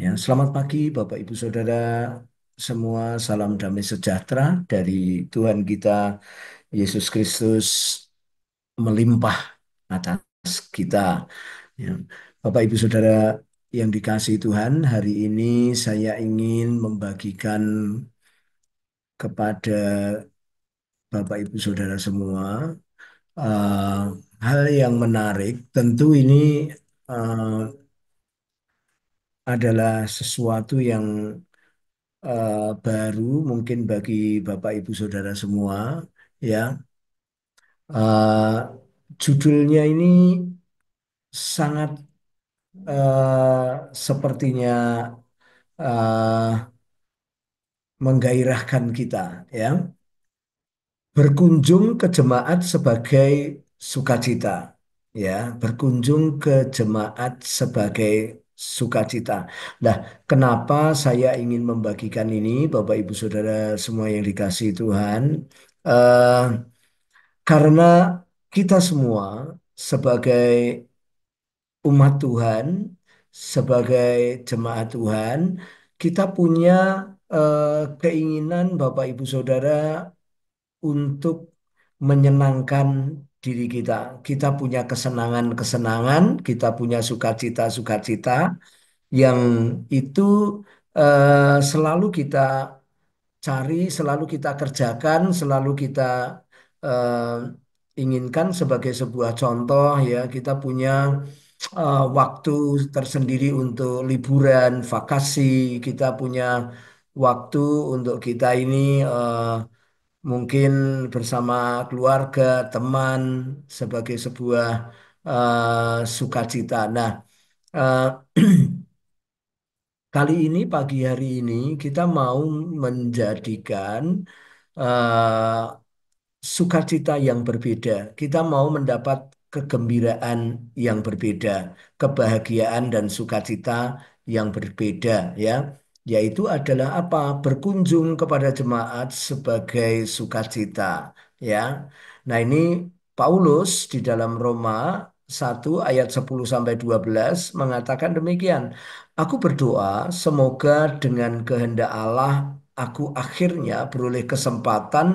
Ya, selamat pagi Bapak Ibu Saudara semua. Salam damai sejahtera dari Tuhan kita Yesus Kristus melimpah atas kita. Ya. Bapak Ibu Saudara yang dikasihi Tuhan, hari ini saya ingin membagikan kepada Bapak Ibu Saudara semua eh, hal yang menarik. Tentu ini eh, adalah sesuatu yang baru mungkin bagi Bapak Ibu Saudara semua ya. Eh, Judulnya ini sangat sepertinya eh, menggairahkan kita ya. Berkunjung ke jemaat sebagai sukacita ya, berkunjung ke jemaat sebagai sukacita. Nah, kenapa saya ingin membagikan ini Bapak Ibu Saudara semua yang dikasihi Tuhan? Eh, Karena kita semua sebagai umat Tuhan, sebagai jemaat Tuhan, kita punya keinginan Bapak Ibu Saudara untuk menyenangkan diri kita. Kita punya kesenangan-kesenangan, kita punya sukacita-sukacita yang itu selalu kita cari, selalu kita kerjakan, selalu kita inginkan sebagai sebuah contoh ya. Kita punya waktu tersendiri untuk liburan, vakasi, kita punya waktu untuk kita ini mungkin bersama keluarga, teman sebagai sebuah sukacita. Nah, eh, kali ini pagi hari ini kita mau menjadikan eh, sukacita yang berbeda. Kita mau mendapat kegembiraan yang berbeda, kebahagiaan dan sukacita yang berbeda ya. Yaitu adalah apa? Berkunjung kepada jemaat sebagai sukacita ya. Nah, ini Paulus di dalam Roma 1 ayat 10 sampai 12 mengatakan demikian. Aku berdoa semoga dengan kehendak Allah aku akhirnya beroleh kesempatan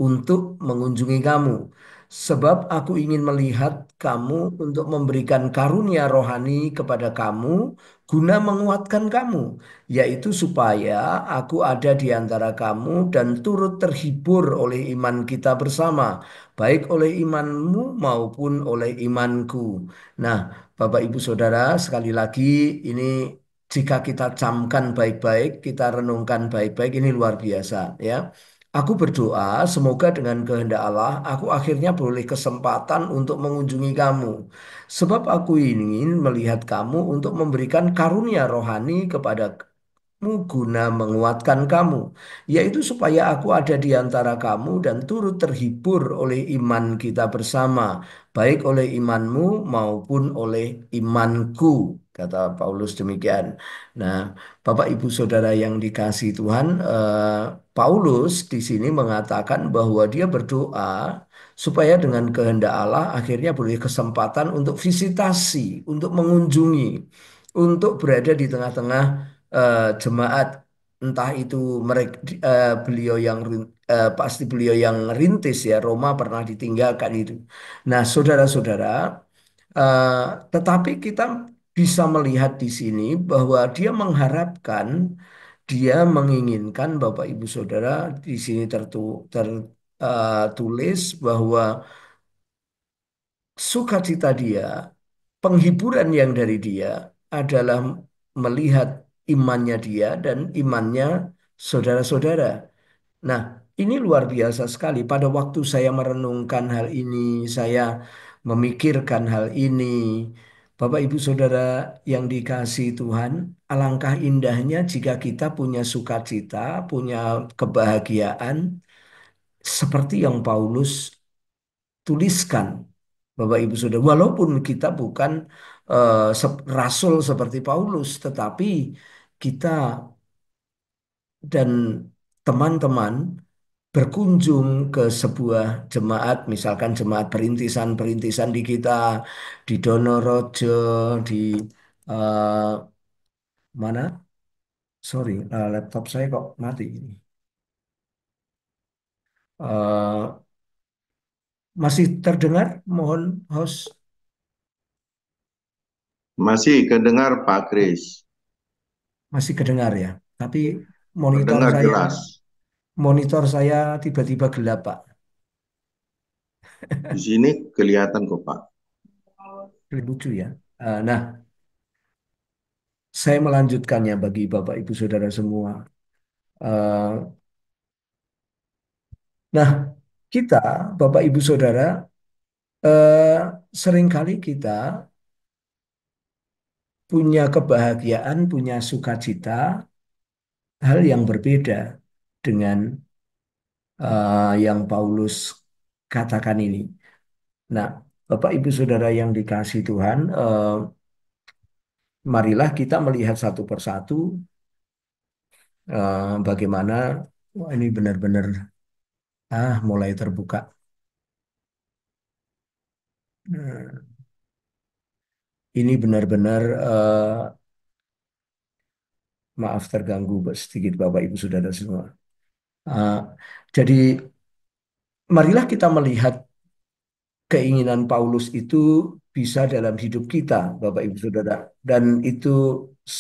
untuk mengunjungi kamu. Sebab aku ingin melihat kamu untuk memberikan karunia rohani kepada kamu, guna menguatkan kamu, yaitu supaya aku ada di antara kamu dan turut terhibur oleh iman kita bersama, baik oleh imanmu maupun oleh imanku. Nah, Bapak Ibu Saudara, sekali lagi ini jika kita camkan baik-baik, kita renungkan baik-baik, ini luar biasa ya. Aku berdoa, semoga dengan kehendak Allah, aku akhirnya beroleh kesempatan untuk mengunjungi kamu. Sebab aku ingin melihat kamu untuk memberikan karunia rohani kepadamu guna menguatkan kamu, yaitu supaya aku ada di antara kamu dan turut terhibur oleh iman kita bersama, baik oleh imanmu maupun oleh imanku, kata Paulus demikian. Nah, Bapak Ibu Saudara yang dikasihi Tuhan, Paulus di sini mengatakan bahwa dia berdoa supaya dengan kehendak Allah akhirnya boleh kesempatan untuk visitasi, untuk mengunjungi, untuk berada di tengah-tengah jemaat, entah itu mereka beliau yang pasti beliau yang rintis ya, Roma pernah ditinggalkan itu. Nah, saudara-saudara, eh, tetapi kita bisa melihat di sini bahwa dia mengharapkan, dia menginginkan Bapak Ibu Saudara di sini tertulis bahwa sukacita dia, penghiburan yang dari dia adalah melihat imannya dia dan imannya saudara-saudara. Nah, ini luar biasa sekali. Pada waktu saya merenungkan hal ini, saya memikirkan hal ini, Bapak Ibu Saudara yang dikasihi Tuhan, alangkah indahnya jika kita punya sukacita, punya kebahagiaan, seperti yang Paulus tuliskan, Bapak Ibu Saudara. Walaupun kita bukan rasul seperti Paulus, tetapi kita dan teman-teman berkunjung ke sebuah jemaat, misalkan jemaat perintisan-perintisan di kita, di Donorojo, di eh, Mana? Sorry, laptop saya kok mati ini. Eh, masih terdengar? Mohon host Masih kedengar Pak Kris. masih kedengar ya. Tapi monitor Terdengar saya jelas. monitor saya tiba-tiba gelap, Pak. Di sini kelihatan kok Pak. Lucu ya. Nah, saya melanjutkannya bagi Bapak Ibu Saudara semua. Eh, nah, kita Bapak Ibu Saudara eh, seringkali kita punya kebahagiaan, punya sukacita, hal yang berbeda dengan yang Paulus katakan ini. Nah, Bapak Ibu Saudara yang dikasih Tuhan, marilah kita melihat satu persatu bagaimana wah, ini benar-benar mulai terbuka. Hmm, ini benar-benar maaf terganggu sedikit Bapak Ibu Saudara semua. Eh, jadi marilah kita melihat keinginan Paulus itu bisa dalam hidup kita, Bapak Ibu Saudara, dan itu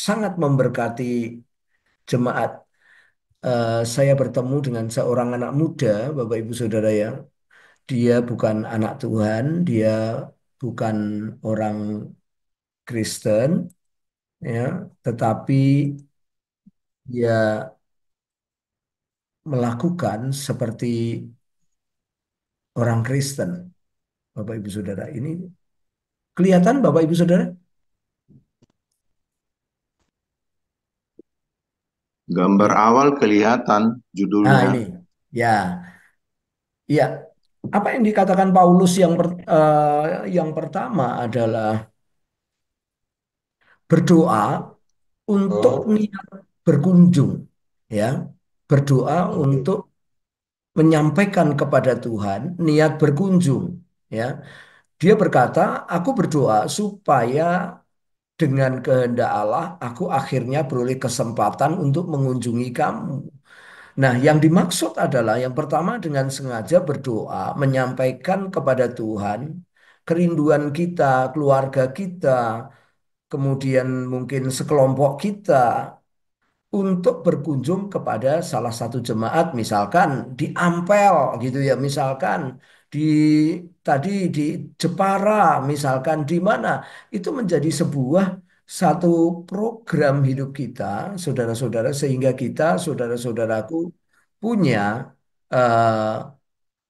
sangat memberkati jemaat. Saya bertemu dengan seorang anak muda, Bapak Ibu Saudara ya. Dia bukan anak Tuhan, dia bukan orang Kristen, ya, tetapi dia melakukan seperti orang Kristen, Bapak Ibu Saudara. Ini kelihatan, Bapak Ibu Saudara? Gambar Iya. awal kelihatan Nah, judulnya. ini, ya, iya. Apa yang dikatakan Paulus yang pertama adalah berdoa untuk niat berkunjung, ya, berdoa untuk menyampaikan kepada Tuhan niat berkunjung, ya. Dia berkata, aku berdoa supaya dengan kehendak Allah aku akhirnya beroleh kesempatan untuk mengunjungi kamu. Nah, yang dimaksud adalah yang pertama dengan sengaja berdoa menyampaikan kepada Tuhan kerinduan kita, keluarga kita, kemudian mungkin sekelompok kita untuk berkunjung kepada salah satu jemaat, misalkan di Ampel gitu ya, misalkan di tadi di Jepara, misalkan di mana, itu menjadi sebuah satu program hidup kita, saudara-saudara, sehingga kita, saudara-saudaraku, punya eh,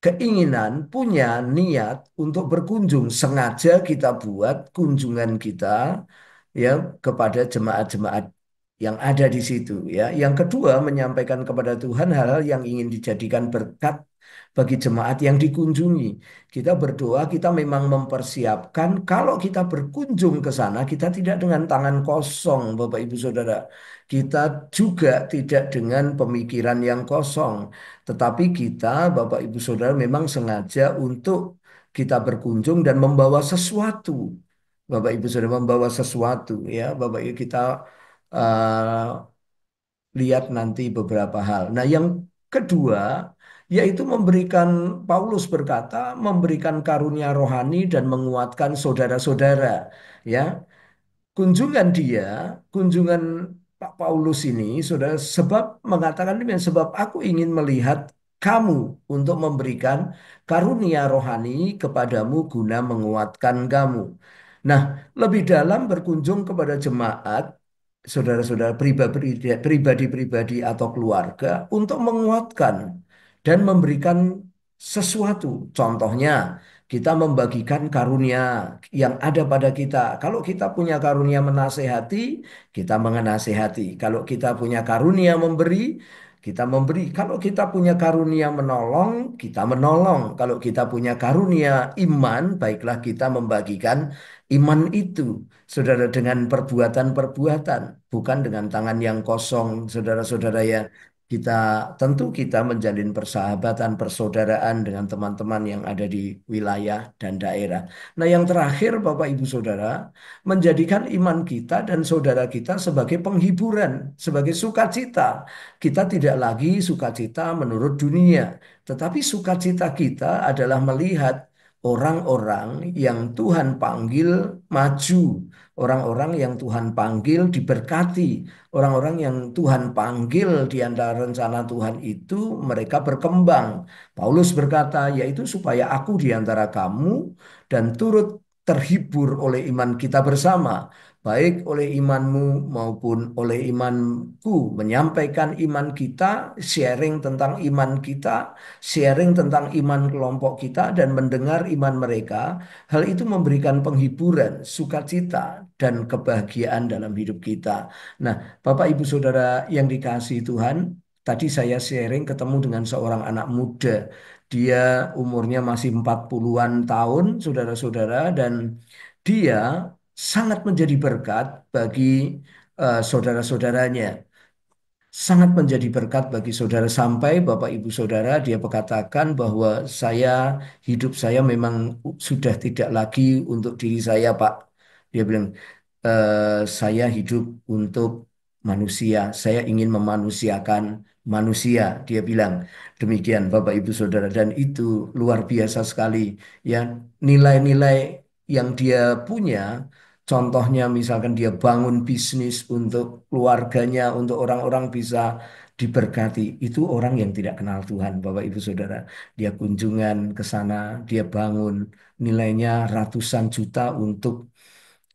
keinginan, punya niat untuk berkunjung. Sengaja kita buat kunjungan kita ya kepada jemaat-jemaat yang ada di situ ya. Yang kedua, menyampaikan kepada Tuhan hal-hal yang ingin dijadikan berkat bagi jemaat yang dikunjungi. Kita berdoa, kita memang mempersiapkan kalau kita berkunjung ke sana, kita tidak dengan tangan kosong, Bapak Ibu Saudara. Kita juga tidak dengan pemikiran yang kosong, tetapi kita, Bapak Ibu Saudara, memang sengaja untuk kita berkunjung dan membawa sesuatu. Bapak Ibu Saudara membawa sesuatu ya, Bapak Ibu kita eh, lihat nanti beberapa hal. Nah, yang kedua yaitu memberikan Paulus berkata memberikan karunia rohani dan menguatkan saudara-saudara ya. Kunjungan dia, kunjungan Pak Paulus ini, saudara, sebab mengatakan demikian, sebab aku ingin melihat kamu untuk memberikan karunia rohani kepadamu guna menguatkan kamu. Nah, lebih dalam berkunjung kepada jemaat, saudara-saudara pribadi-pribadi atau keluarga untuk menguatkan dan memberikan sesuatu. Contohnya, kita membagikan karunia yang ada pada kita. Kalau kita punya karunia menasehati, kita menasehati. Kalau kita punya karunia memberi, kita memberi. Kalau kita punya karunia menolong, kita menolong. Kalau kita punya karunia iman, baiklah kita membagikan iman itu, saudara, dengan perbuatan-perbuatan, bukan dengan tangan yang kosong, saudara-saudara ya. Kita tentu kita menjalin persahabatan, persaudaraan dengan teman-teman yang ada di wilayah dan daerah. Nah, yang terakhir Bapak Ibu Saudara, menjadikan iman kita dan saudara kita sebagai penghiburan, sebagai sukacita. Kita tidak lagi sukacita menurut dunia, tetapi sukacita kita adalah melihat orang-orang yang Tuhan panggil maju, orang-orang yang Tuhan panggil diberkati, orang-orang yang Tuhan panggil di antara rencana Tuhan itu mereka berkembang. Paulus berkata, yaitu supaya aku di antara kamu dan turut terhibur oleh iman kita bersama, baik oleh imanmu maupun oleh imanku, menyampaikan iman kita, sharing tentang iman kita, sharing tentang iman kelompok kita, dan mendengar iman mereka. Hal itu memberikan penghiburan, sukacita, dan kebahagiaan dalam hidup kita. Nah, Bapak Ibu Saudara yang dikasihi Tuhan, tadi saya sharing ketemu dengan seorang anak muda. Dia umurnya masih 40-an tahun, saudara-saudara, dan dia sangat menjadi berkat bagi saudara-saudaranya, sangat menjadi berkat bagi saudara sampai Bapak Ibu Saudara dia berkatakan bahwa hidup saya memang sudah tidak lagi untuk diri saya, Pak. Dia bilang, saya hidup untuk manusia, saya ingin memanusiakan manusia, dia bilang demikian Bapak Ibu Saudara, dan itu luar biasa sekali ya, nilai-nilai yang dia punya. Contohnya misalkan dia bangun bisnis untuk keluarganya, untuk orang-orang bisa diberkati. Itu orang yang tidak kenal Tuhan, Bapak Ibu Saudara. Dia kunjungan ke sana, dia bangun nilainya ratusan juta untuk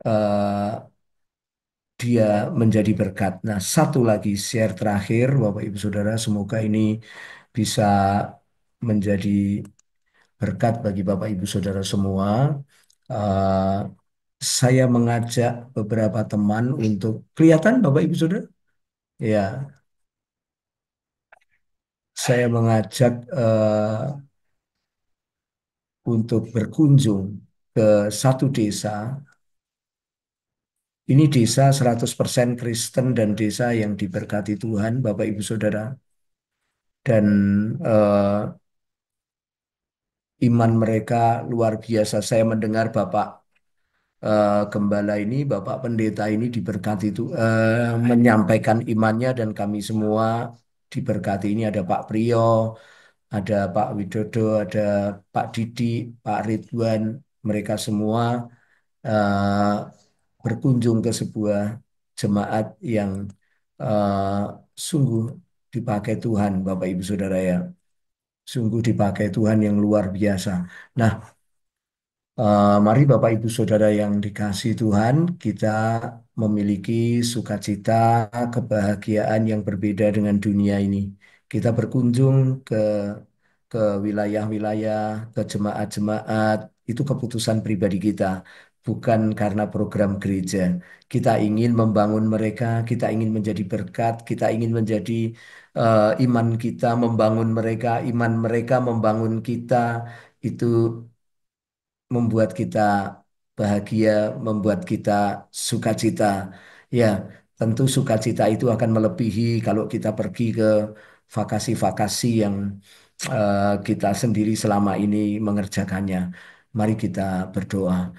eh, dia menjadi berkat. Nah, satu lagi share terakhir, Bapak Ibu Saudara, semoga ini bisa menjadi berkat bagi Bapak Ibu Saudara semua. Eh, saya mengajak beberapa teman untuk kelihatan Bapak Ibu Saudara. Ya, saya mengajak untuk berkunjung ke satu desa. Ini desa 100% Kristen dan desa yang diberkati Tuhan, Bapak Ibu Saudara. Dan eh, iman mereka luar biasa. Saya mendengar Bapak Gembala ini, Bapak Pendeta ini diberkati itu menyampaikan imannya dan kami semua diberkati. Ini ada Pak Priyo, ada Pak Widodo, ada Pak Didi, Pak Ridwan, mereka semua eh, berkunjung ke sebuah jemaat yang eh, sungguh dipakai Tuhan, Bapak Ibu Saudara ya, sungguh dipakai Tuhan yang luar biasa. Nah, mari Bapak Ibu Saudara yang dikasihi Tuhan, kita memiliki sukacita, kebahagiaan yang berbeda dengan dunia ini. Kita berkunjung ke wilayah-wilayah, ke jemaat-jemaat, itu keputusan pribadi kita, bukan karena program gereja. Kita ingin membangun mereka, kita ingin menjadi berkat, kita ingin menjadi iman kita membangun mereka, iman mereka membangun kita. Itu membuat kita bahagia, membuat kita sukacita. Ya, tentu sukacita itu akan melebihi kalau kita pergi ke vakasi-vakasi yang kita sendiri selama ini mengerjakannya. Mari kita berdoa.